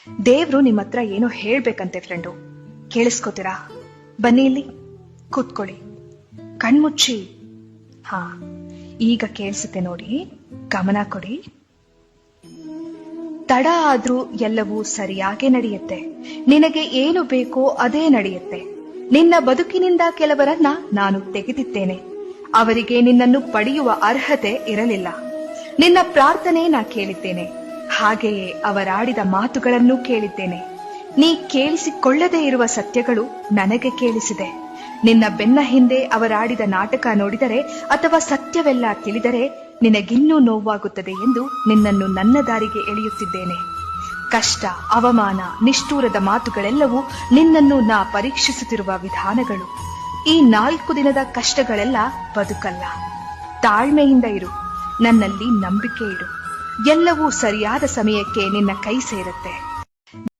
ದೇವ್ರು ನಿಮ್ಮ ಹತ್ರ ಏನೋ ಹೇಳ್ಬೇಕಂತೆ ಫ್ರೆಂಡು. ಕೇಳಿಸ್ಕೋತೀರಾ? ಬನ್ನಿ ಇಲ್ಲಿ ಕೂತ್ಕೊಳ್ಳಿ, ಕಣ್ಮುಚ್ಚಿ. ಹಾ, ಈಗ ಕೇಳಿಸುತ್ತೆ ನೋಡಿ, ಗಮನ ಕೊಡಿ. ತಡ ಆದ್ರೂ ಎಲ್ಲವೂ ಸರಿಯಾಗೇ ನಡೆಯುತ್ತೆ. ನಿನಗೆ ಏನು ಬೇಕೋ ಅದೇ ನಡೆಯುತ್ತೆ. ನಿನ್ನ ಬದುಕಿನಿಂದ ಕೆಲವರನ್ನ ನಾನು ತೆಗೆದಿದ್ದೇನೆ. ಅವರಿಗೆ ನಿನ್ನನ್ನು ಪಡೆಯುವ ಅರ್ಹತೆ ಇರಲಿಲ್ಲ. ನಿನ್ನ ಪ್ರಾರ್ಥನೆ ನಾ ಕೇಳಿದ್ದೇನೆ, ಹಾಗೆಯೇ ಅವರಾಡಿದ ಮಾತುಗಳನ್ನೂ ಕೇಳಿದ್ದೇನೆ. ನೀ ಕೇಳಿಸಿಕೊಳ್ಳದೇ ಇರುವ ಸತ್ಯಗಳು ನನಗೆ ಕೇಳಿಸಿದೆ. ನಿನ್ನ ಬೆನ್ನ ಹಿಂದೆ ಅವರಾಡಿದ ನಾಟಕ ನೋಡಿದರೆ ಅಥವಾ ಸತ್ಯವೆಲ್ಲ ತಿಳಿದರೆ ನಿನಗಿನ್ನೂ ನೋವಾಗುತ್ತದೆ ಎಂದು ನಿನ್ನನ್ನು ನನ್ನ ದಾರಿಗೆ ಎಳೆಯುತ್ತಿದ್ದೇನೆ. ಕಷ್ಟ, ಅವಮಾನ, ನಿಷ್ಠೂರದ ಮಾತುಗಳೆಲ್ಲವೂ ನಿನ್ನನ್ನು ನಾ ಪರೀಕ್ಷಿಸುತ್ತಿರುವ ವಿಧಾನಗಳು. ಈ 4 ದಿನದ ಕಷ್ಟಗಳೆಲ್ಲ ಬದುಕಲ್ಲ. ತಾಳ್ಮೆಯಿಂದ ಇರು, ನನ್ನಲ್ಲಿ ನಂಬಿಕೆ ಇಡು. ಎಲ್ಲವೂ ಸರಿಯಾದ ಸಮಯಕ್ಕೆ ನಿನ್ನ ಕೈ ಸೇರುತ್ತೆ.